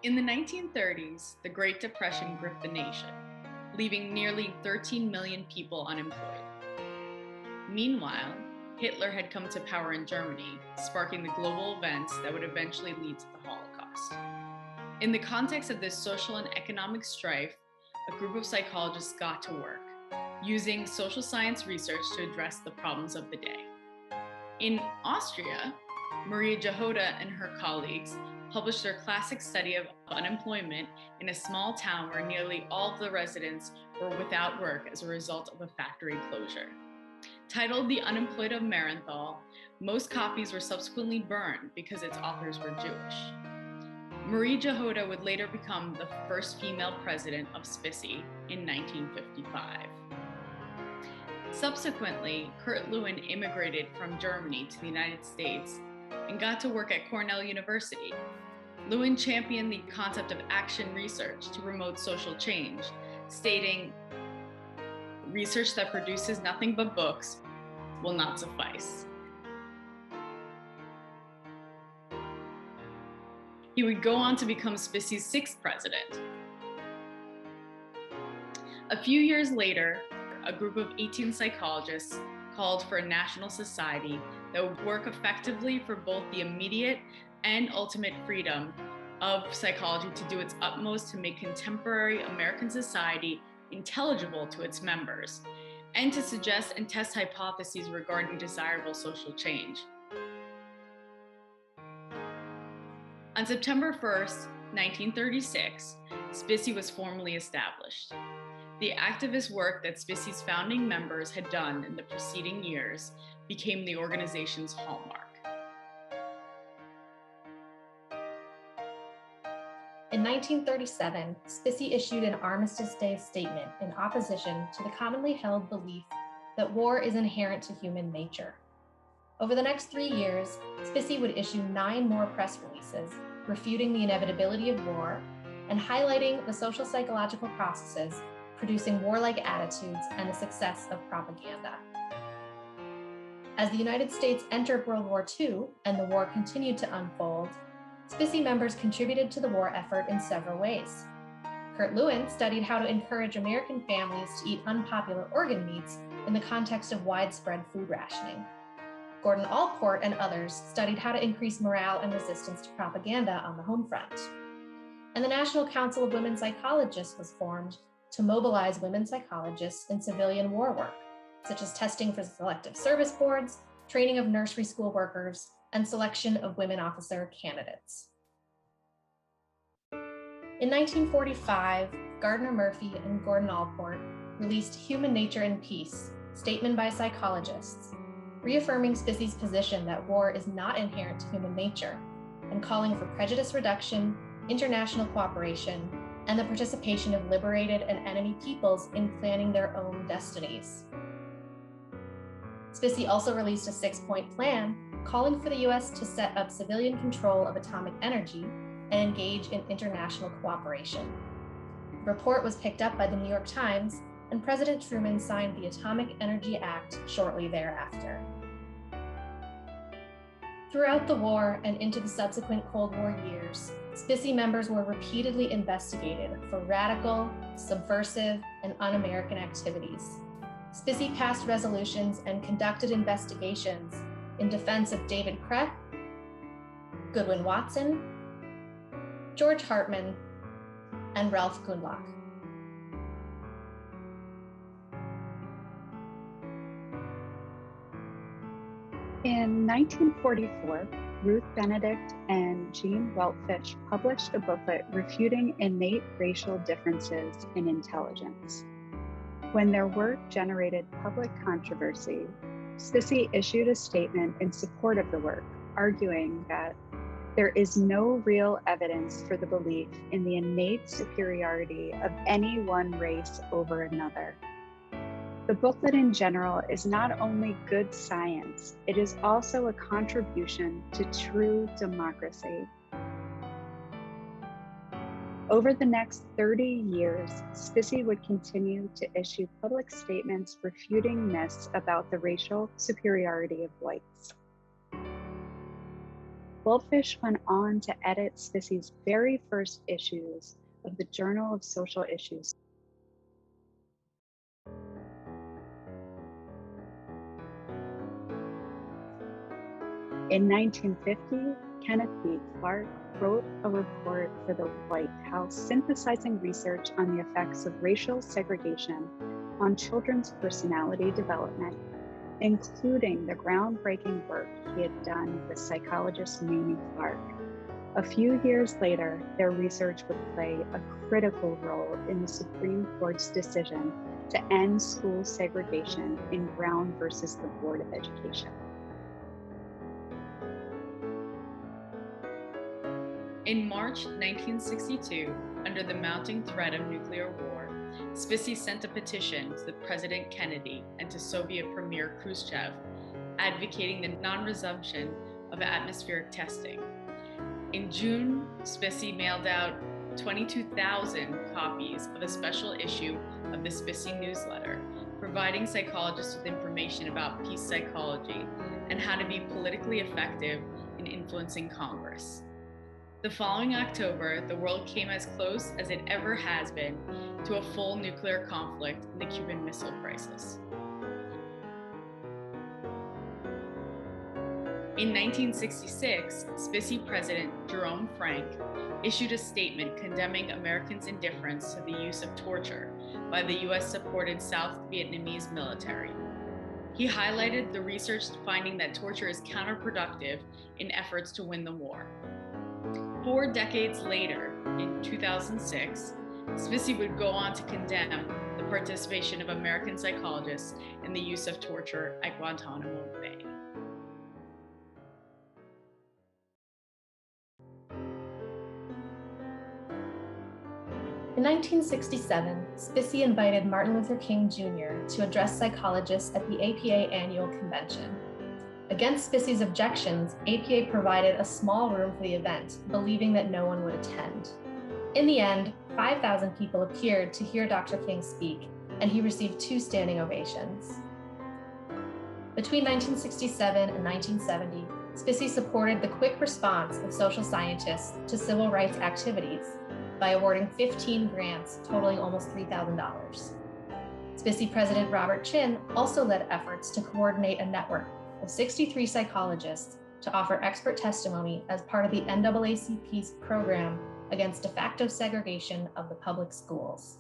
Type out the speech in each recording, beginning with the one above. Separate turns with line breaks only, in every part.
In the 1930s, the Great Depression gripped the nation, leaving nearly 13 million people unemployed. Meanwhile, Hitler had come to power in Germany, sparking the global events that would eventually lead to the Holocaust. In the context of this social and economic strife, a group of psychologists got to work, using social science research to address the problems of the day. In Austria, Maria Jahoda and her colleagues published their classic study of unemployment in a small town where nearly all of the residents were without work as a result of a factory closure. Titled The Unemployed of Marienthal, most copies were subsequently burned because its authors were Jewish. Marie Jahoda would later become the first female president of SPSSI in 1955. Subsequently, Kurt Lewin immigrated from Germany to the United States and got to work at Cornell University. Lewin championed the concept of action research to promote social change, stating, "Research that produces nothing but books will not suffice." He would go on to become SPSSI's sixth president. A few years later, a group of 18 psychologists called for a national society that would work effectively for both the immediate and ultimate freedom of psychology to do its utmost to make contemporary American society intelligible to its members, and to suggest and test hypotheses regarding desirable social change. On September 1st, 1936, SPSSI was formally established. The activist work that SPSSI's founding members had done in the preceding years became the organization's hallmark.
In 1937, SPSSI issued an Armistice Day statement in opposition to the commonly held belief that war is inherent to human nature. Over the next 3 years, SPSSI would issue 9 more press releases refuting the inevitability of war and highlighting the social psychological processes producing warlike attitudes and the success of propaganda. As the United States entered World War II and the war continued to unfold, SPSSI members contributed to the war effort in several ways. Kurt Lewin studied how to encourage American families to eat unpopular organ meats in the context of widespread food rationing. Gordon Allport and others studied how to increase morale and resistance to propaganda on the home front. And the National Council of Women Psychologists was formed to mobilize women psychologists in civilian war work, such as testing for selective service boards, training of nursery school workers, and selection of women officer candidates. In 1945, Gardner Murphy and Gordon Allport released Human Nature and Peace, Statement by Psychologists, reaffirming SPSSI's position that war is not inherent to human nature and calling for prejudice reduction, international cooperation, and the participation of liberated and enemy peoples in planning their own destinies. SPSSI also released a 6-point plan calling for the US to set up civilian control of atomic energy and engage in international cooperation. The report was picked up by the New York Times, and President Truman signed the Atomic Energy Act shortly thereafter. Throughout the war and into the subsequent Cold War years, SPSSI members were repeatedly investigated for radical, subversive, and un-American activities. SPSSI passed resolutions and conducted investigations in defense of David Krech, Goodwin Watson, George Hartman, and Ralph Gundlach.
In 1944, Ruth Benedict and Jean Weltfish published a booklet refuting innate racial differences in intelligence. When their work generated public controversy, SPSSI issued a statement in support of the work, arguing that there is no real evidence for the belief in the innate superiority of any one race over another. The booklet in general is not only good science, it is also a contribution to true democracy. Over the next 30 years, SPSSI would continue to issue public statements refuting myths about the racial superiority of whites. Weltfish went on to edit SPSSI's very first issues of the Journal of Social Issues. In 1950, Kenneth B. Clark wrote a report for the White House synthesizing research on the effects of racial segregation on children's personality development, including the groundbreaking work he had done with psychologist Mamie Clark. A few years later, their research would play a critical role in the Supreme Court's decision to end school segregation in Brown versus the Board of Education.
In March 1962, under the mounting threat of nuclear war, SPSSI sent a petition to President Kennedy and to Soviet Premier Khrushchev, advocating the non-resumption of atmospheric testing. In June, SPSSI mailed out 22,000 copies of a special issue of the SPSSI newsletter, providing psychologists with information about peace psychology and how to be politically effective in influencing Congress. The following October, the world came as close as it ever has been to a full nuclear conflict in the Cuban Missile Crisis. In 1966, SPSSI President Jerome Frank issued a statement condemning Americans' indifference to the use of torture by the US-supported South Vietnamese military. He highlighted the research finding that torture is counterproductive in efforts to win the war. 4 decades later, in 2006, SPSSI would go on to condemn the participation of American psychologists in the use of torture at Guantanamo Bay.
In 1967, SPSSI invited Martin Luther King Jr. to address psychologists at the APA annual convention. Against SPSSI's objections, APA provided a small room for the event, believing that no one would attend. In the end, 5,000 people appeared to hear Dr. King speak, and he received 2 standing ovations. Between 1967 and 1970, SPSSI supported the quick response of social scientists to civil rights activities by awarding 15 grants totaling almost $3,000. SPSSI President Robert Chin also led efforts to coordinate a network of 63 psychologists to offer expert testimony as part of the NAACP's program against de facto segregation of the public schools.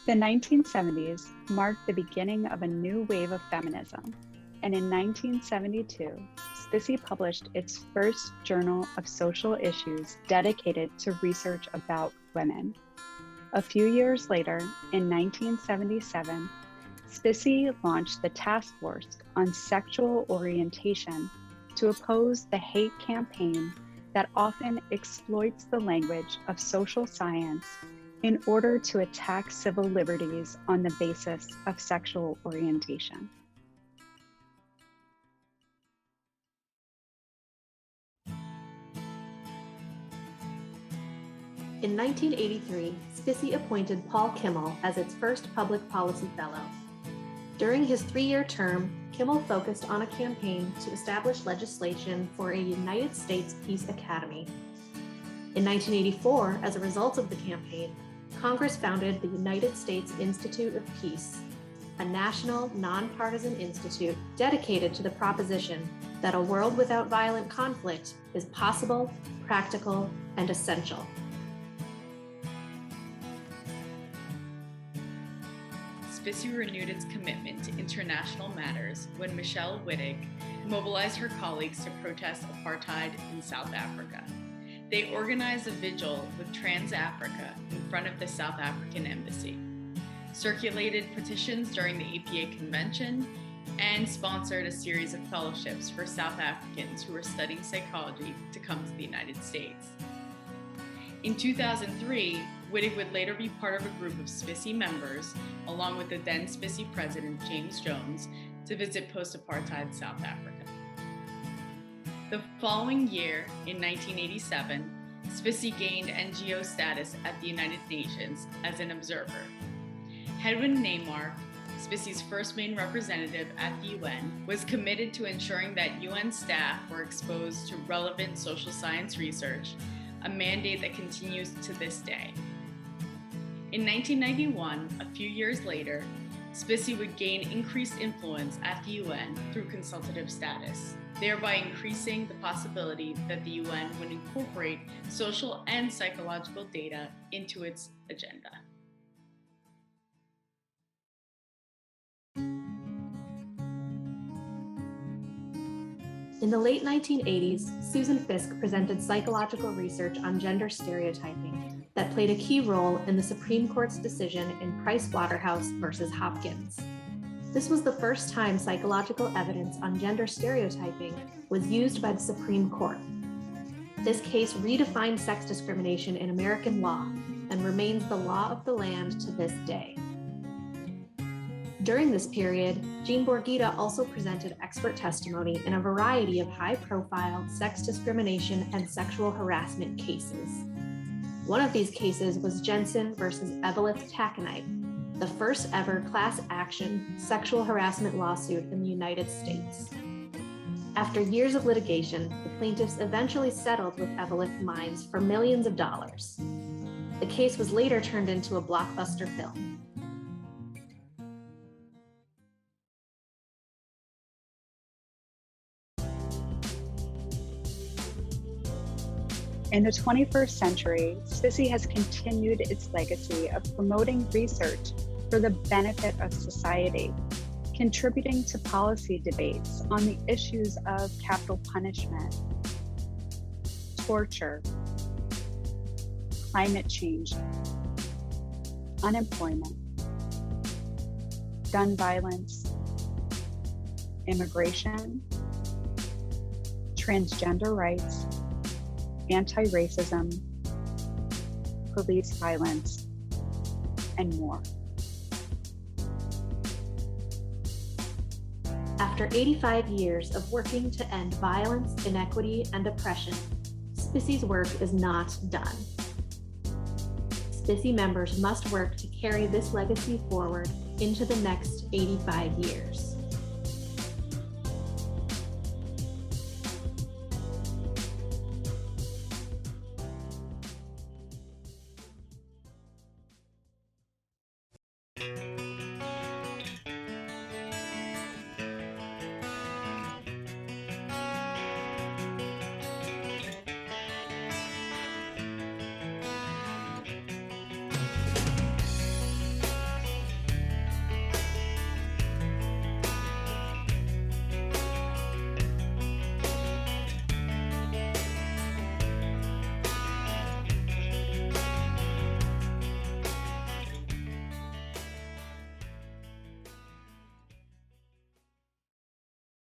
The 1970s marked the beginning of a new wave of feminism, and in 1972, SPSSI published its first journal of social issues dedicated to research about women. A few years later, in 1977, SPSSI launched the Task Force on Sexual Orientation to oppose the hate campaign that often exploits the language of social science in order to attack civil liberties on the basis of sexual orientation.
In 1983, SPSSI appointed Paul Kimmel as its first public policy fellow. During his 3-year term, Kimmel focused on a campaign to establish legislation for a United States Peace Academy. In 1984, as a result of the campaign, Congress founded the United States Institute of Peace, a national, nonpartisan institute dedicated to the proposition that a world without violent conflict is possible, practical, and essential.
SPSSI renewed its commitment to international matters when Michelle Wittig mobilized her colleagues to protest apartheid in South Africa. They organized a vigil with Trans Africa in front of the South African embassy, circulated petitions during the APA convention, and sponsored a series of fellowships for South Africans who were studying psychology to come to the United States. In 2003, Wittig would later be part of a group of SPSSI members, along with the then SPSSI president James Jones, to visit post-apartheid South Africa. The following year, in 1987, SPSSI gained NGO status at the United Nations as an observer. Hedwin Neymar, SPSSI's first main representative at the UN, was committed to ensuring that UN staff were exposed to relevant social science research, a mandate that continues to this day. In 1991, a few years later, SPSSI would gain increased influence at the UN through consultative status, thereby increasing the possibility that the UN would incorporate social and psychological data into its agenda.
In the late 1980s, Susan Fiske presented psychological research on gender stereotyping that played a key role in the Supreme Court's decision in Price Waterhouse versus Hopkins. This was the first time psychological evidence on gender stereotyping was used by the Supreme Court. This case redefined sex discrimination in American law and remains the law of the land to this day. During this period, Jean Borghita also presented expert testimony in a variety of high-profile sex discrimination and sexual harassment cases. One of these cases was Jensen versus Eveleth Taconite, the first ever class action sexual harassment lawsuit in the United States. After years of litigation, the plaintiffs eventually settled with Eveleth Mines for millions of dollars. The case was later turned into a blockbuster film.
In the 21st century, SPSSI has continued its legacy of promoting research for the benefit of society, contributing to policy debates on the issues of capital punishment, torture, climate change, unemployment, gun violence, immigration, transgender rights, anti-racism, police violence, and more.
After 85 years of working to end violence, inequity, and oppression, SPSSI's work is not done. SPSSI members must work to carry this legacy forward into the next 85 years.